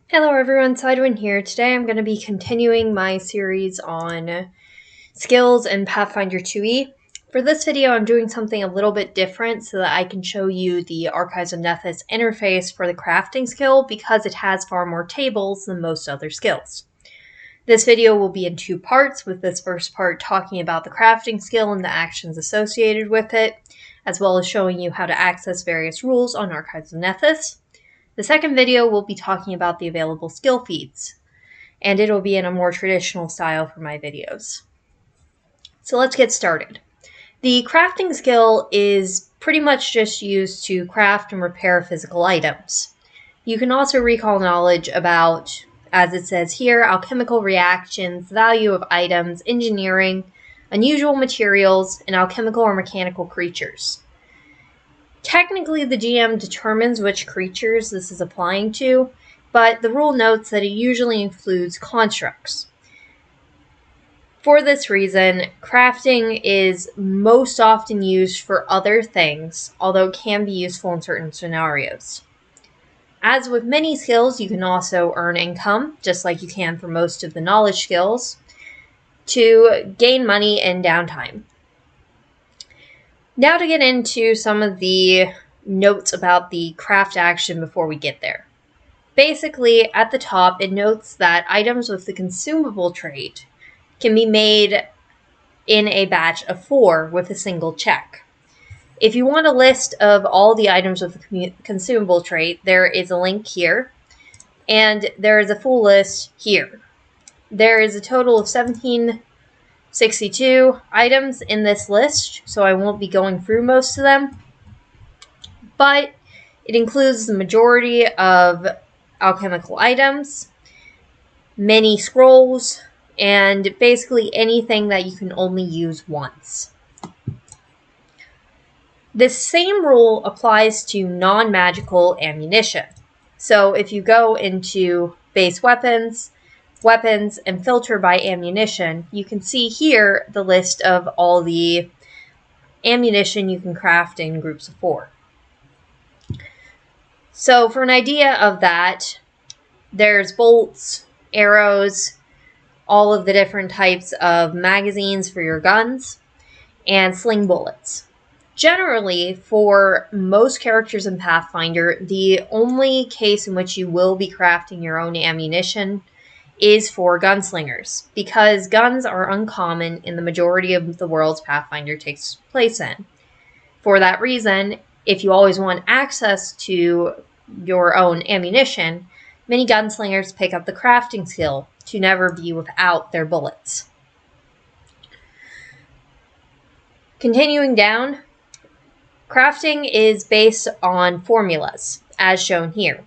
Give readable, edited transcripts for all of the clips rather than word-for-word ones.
Hello everyone, Sidewin here. Today I'm going to be continuing my series on skills in Pathfinder 2e. For this video I'm doing something a little bit different so that I can show you the Archives of Nethys interface for the crafting skill because it has far more tables than most other skills. This video will be in two parts, with this first part talking about the crafting skill and the actions associated with it, as well as showing you how to access various rules on Archives of Nethys. The second video will be talking about the available skill feats, and it'll be in a more traditional style for my videos. So let's get started. The crafting skill is pretty much just used to craft and repair physical items. You can also recall knowledge about, as it says here, alchemical reactions, value of items, engineering, unusual materials, and alchemical or mechanical creatures. Technically, the GM determines which creatures this is applying to, but the rule notes that it usually includes constructs. For this reason, crafting is most often used for other things, although it can be useful in certain scenarios. As with many skills, you can also earn income, just like you can for most of the knowledge skills, to gain money and downtime. Now to get into some of the notes about the craft action before we get there. Basically, at the top, it notes that items with the consumable trait can be made in a batch of 4 with a single check. If you want a list of all the items with the consumable trait, there is a link here, and there is a full list here. There is a total of 1762 items in this list, so I won't be going through most of them, but it includes the majority of alchemical items, many scrolls, and basically anything that you can only use once. This same rule applies to non-magical ammunition. So if you go into base weapons, and filter by ammunition, you can see here the list of all the ammunition you can craft in groups of 4. So for an idea of that, there's bolts, arrows, all of the different types of magazines for your guns, and sling bullets. Generally, for most characters in Pathfinder, the only case in which you will be crafting your own ammunition is for gunslingers, because guns are uncommon in the majority of the worlds Pathfinder takes place in. For that reason, if you always want access to your own ammunition, many gunslingers pick up the crafting skill to never be without their bullets. Continuing down, crafting is based on formulas, as shown here.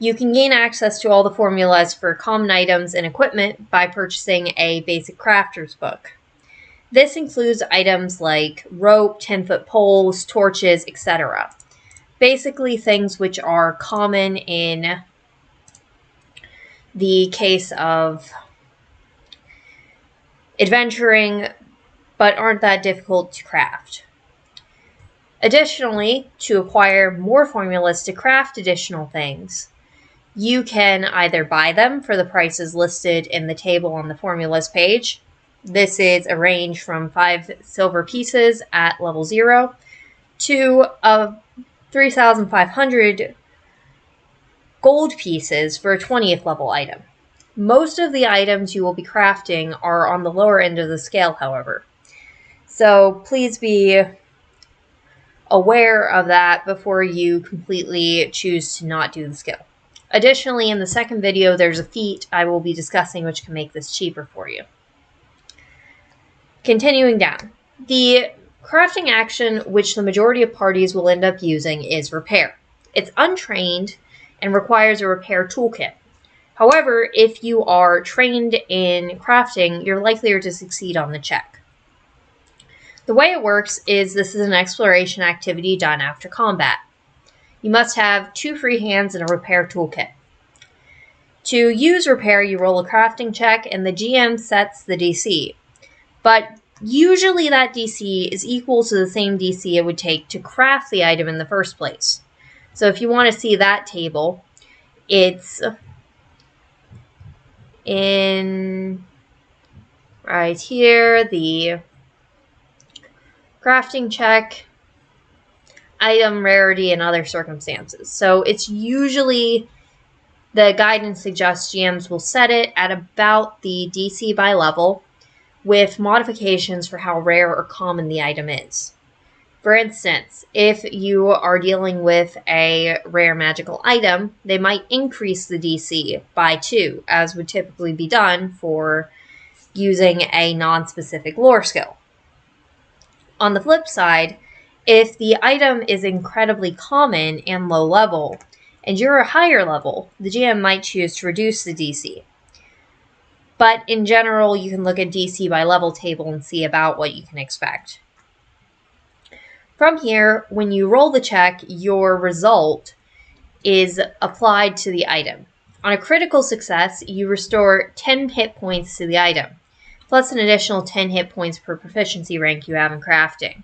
You can gain access to all the formulas for common items and equipment by purchasing a basic crafter's book. This includes items like rope, 10-foot poles, torches, etc. Basically things which are common in the case of adventuring, but aren't that difficult to craft. Additionally, to acquire more formulas to craft additional things, you can either buy them for the prices listed in the table on the formulas page. This is a range from 5 silver pieces at level 0 to 3,500 gold pieces for a 20th level item. Most of the items you will be crafting are on the lower end of the scale, however. So please be aware of that before you completely choose to not do the skill. Additionally, in the second video, there's a feat I will be discussing which can make this cheaper for you. Continuing down, the crafting action which the majority of parties will end up using is repair. It's untrained and requires a repair toolkit. However, if you are trained in crafting, you're likelier to succeed on the check. The way it works is this is an exploration activity done after combat. You must have 2 free hands and a repair toolkit. To use repair, you roll a crafting check and the GM sets the DC. But usually that DC is equal to the same DC it would take to craft the item in the first place. So if you want to see that table, it's in right here, the crafting check, item rarity, and other circumstances. So it's usually, the guidance suggests GMs will set it at about the DC by level, with modifications for how rare or common the item is. For instance, if you are dealing with a rare magical item, they might increase the DC by 2, as would typically be done for using a non-specific lore skill. On the flip side, if the item is incredibly common and low level, and you're a higher level, the GM might choose to reduce the DC. But in general, you can look at DC by level table and see about what you can expect. From here, when you roll the check, your result is applied to the item. On a critical success, you restore 10 hit points to the item, plus an additional 10 hit points per proficiency rank you have in crafting.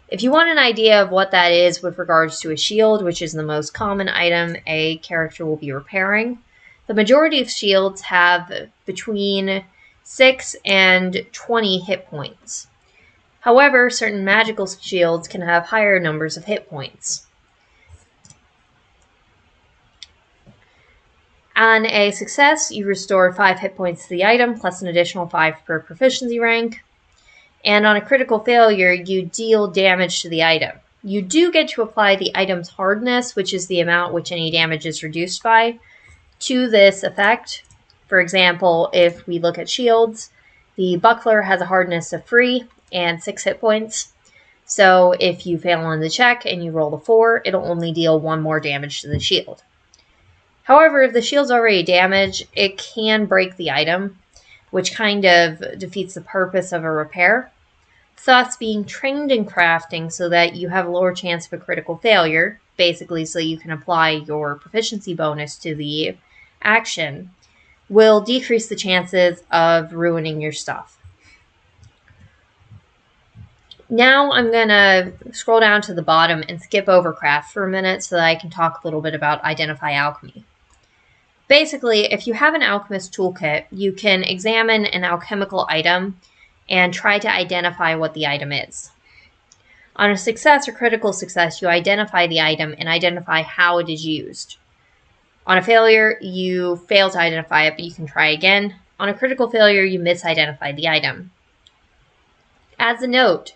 If you want an idea of what that is with regards to a shield, which is the most common item a character will be repairing, the majority of shields have between 6 and 20 hit points. However, certain magical shields can have higher numbers of hit points. On a success, you restore 5 hit points to the item, plus an additional 5 per proficiency rank. And on a critical failure, you deal damage to the item. You do get to apply the item's hardness, which is the amount which any damage is reduced by, to this effect. For example, if we look at shields, the buckler has a hardness of 3 and 6 hit points. So if you fail on the check and you roll a 4, it'll only deal 1 more damage to the shield. However, if the shield's already damaged, it can break the item, which kind of defeats the purpose of a repair. Thus, being trained in crafting so that you have a lower chance of a critical failure, basically so you can apply your proficiency bonus to the action, will decrease the chances of ruining your stuff. Now I'm going to scroll down to the bottom and skip over craft for a minute so that I can talk a little bit about identify alchemy. Basically, if you have an alchemist toolkit, you can examine an alchemical item and try to identify what the item is. On a success or critical success, you identify the item and identify how it is used. On a failure, you fail to identify it, but you can try again. On a critical failure, you misidentify the item. As a note,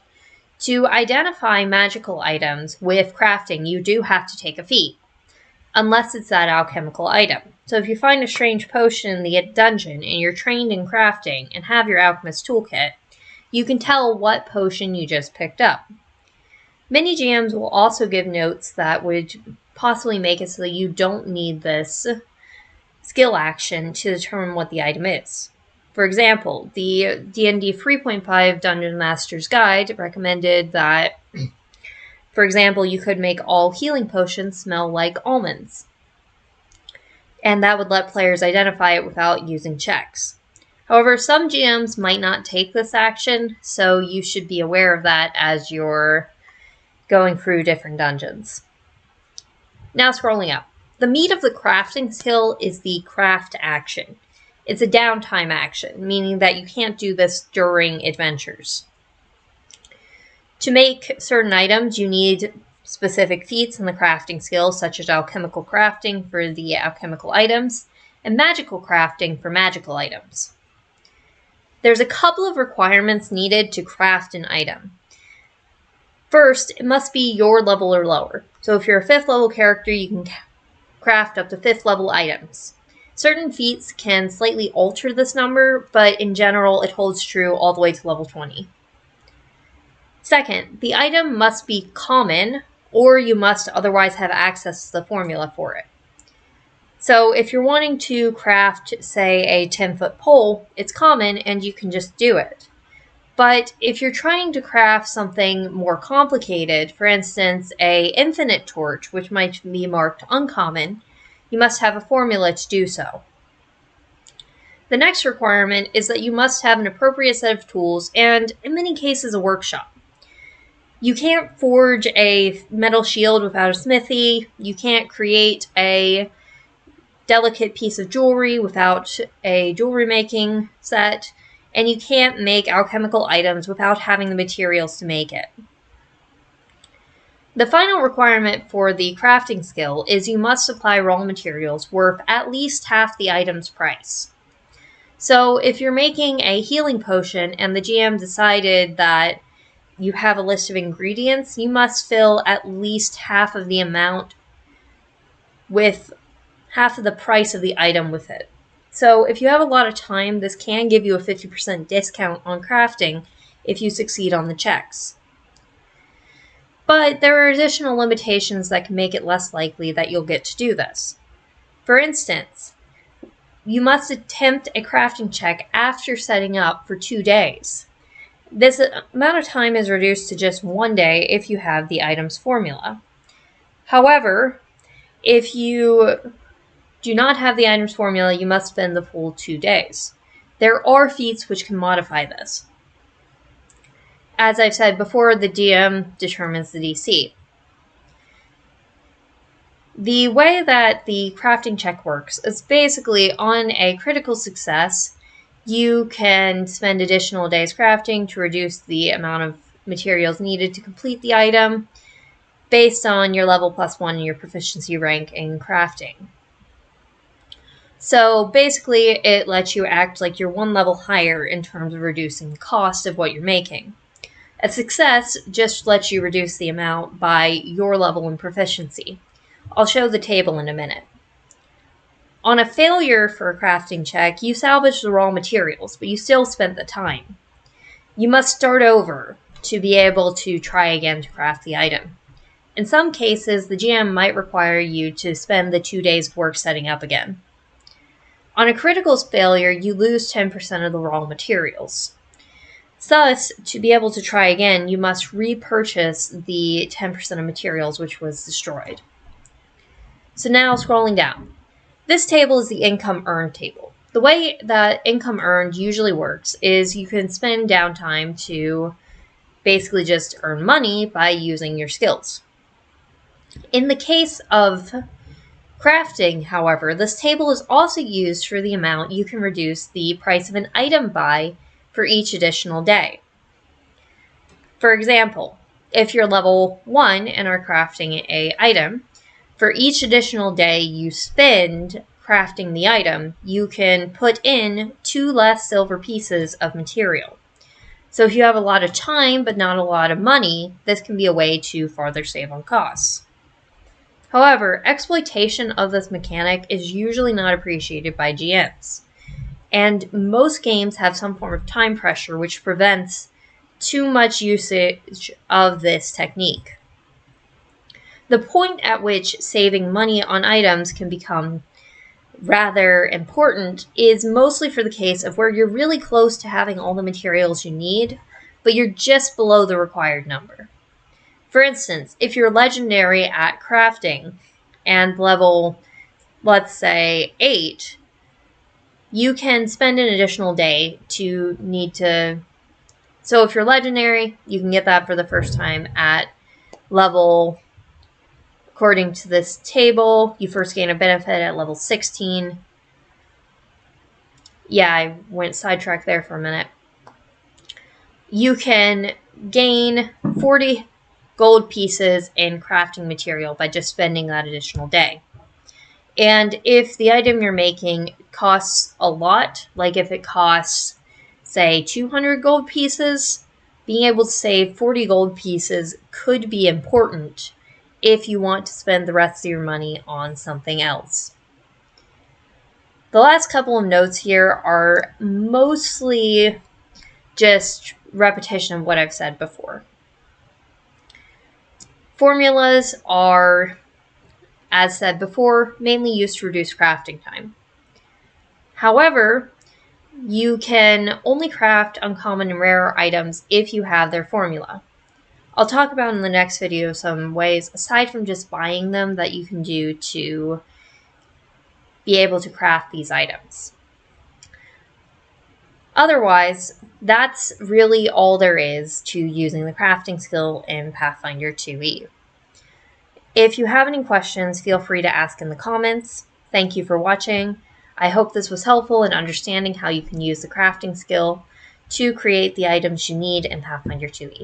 to identify magical items with crafting, you do have to take a feat, unless it's that alchemical item. So if you find a strange potion in the dungeon and you're trained in crafting and have your alchemist toolkit, you can tell what potion you just picked up. Many GMs will also give notes that would possibly make it so that you don't need this skill action to determine what the item is. For example, the D&D 3.5 Dungeon Master's Guide recommended that, for example, you could make all healing potions smell like almonds. And that would let players identify it without using checks. However, some GMs might not take this action, so you should be aware of that as you're going through different dungeons. Now scrolling up. The meat of the crafting skill is the craft action. It's a downtime action, meaning that you can't do this during adventures. To make certain items, you need specific feats in the crafting skill, such as alchemical crafting for the alchemical items, and magical crafting for magical items. There's a couple of requirements needed to craft an item. First, it must be your level or lower. So if you're a 5th level character, you can craft up to 5th level items. Certain feats can slightly alter this number, but in general, it holds true all the way to level 20. Second, the item must be common, or you must otherwise have access to the formula for it. So if you're wanting to craft, say, a 10-foot pole, it's common and you can just do it. But if you're trying to craft something more complicated, for instance, a infinite torch, which might be marked uncommon, you must have a formula to do so. The next requirement is that you must have an appropriate set of tools and, in many cases, a workshop. You can't forge a metal shield without a smithy. You can't create a delicate piece of jewelry without a jewelry making set, and you can't make alchemical items without having the materials to make it. The final requirement for the crafting skill is you must supply raw materials worth at least half the item's price. So if you're making a healing potion and the GM decided that you have a list of ingredients, you must fill at least half of the amount with half of the price of the item with it. So if you have a lot of time, this can give you a 50% discount on crafting if you succeed on the checks. But there are additional limitations that can make it less likely that you'll get to do this. For instance, you must attempt a crafting check after setting up for 2 days. This amount of time is reduced to just 1 day if you have the item's formula. However, if you do not have the item's formula, you must spend the full 2 days. There are feats which can modify this. As I've said before, the DM determines the DC. The way that the crafting check works is basically on a critical success, you can spend additional days crafting to reduce the amount of materials needed to complete the item based on your level +1 and your proficiency rank in crafting. So basically, it lets you act like you're 1 level higher in terms of reducing the cost of what you're making. A success just lets you reduce the amount by your level in proficiency. I'll show the table in a minute. On a failure for a crafting check, you salvage the raw materials, but you still spent the time. You must start over to be able to try again to craft the item. In some cases, the GM might require you to spend the 2 days' work setting up again. On a critical failure, you lose 10% of the raw materials. Thus, to be able to try again, you must repurchase the 10% of materials which was destroyed. So now, scrolling down. This table is the income earned table. The way that income earned usually works is you can spend downtime to basically just earn money by using your skills. In the case of crafting, however, this table is also used for the amount you can reduce the price of an item by for each additional day. For example, if you're level 1 and are crafting an item, for each additional day you spend crafting the item, you can put in 2 less silver pieces of material. So if you have a lot of time but not a lot of money, this can be a way to farther save on costs. However, exploitation of this mechanic is usually not appreciated by GMs. And most games have some form of time pressure which prevents too much usage of this technique. The point at which saving money on items can become rather important is mostly for the case of where you're really close to having all the materials you need, but you're just below the required number. For instance, if you're legendary at crafting and level, let's say, 8, you can spend an additional day to need to... So if you're legendary, you can get that for the first time at level... According to this table, you first gain a benefit at level 16. Yeah, I went sidetracked there for a minute. You can gain 40 gold pieces in crafting material by just spending that additional day. And if the item you're making costs a lot, like if it costs, say, 200 gold pieces, being able to save 40 gold pieces could be important if you want to spend the rest of your money on something else. The last couple of notes here are mostly just repetition of what I've said before. Formulas are, as said before, mainly used to reduce crafting time. However, you can only craft uncommon and rare items if you have their formula. I'll talk about in the next video some ways, aside from just buying them, that you can do to be able to craft these items. Otherwise, that's really all there is to using the crafting skill in Pathfinder 2e. If you have any questions, feel free to ask in the comments. Thank you for watching. I hope this was helpful in understanding how you can use the crafting skill to create the items you need in Pathfinder 2e.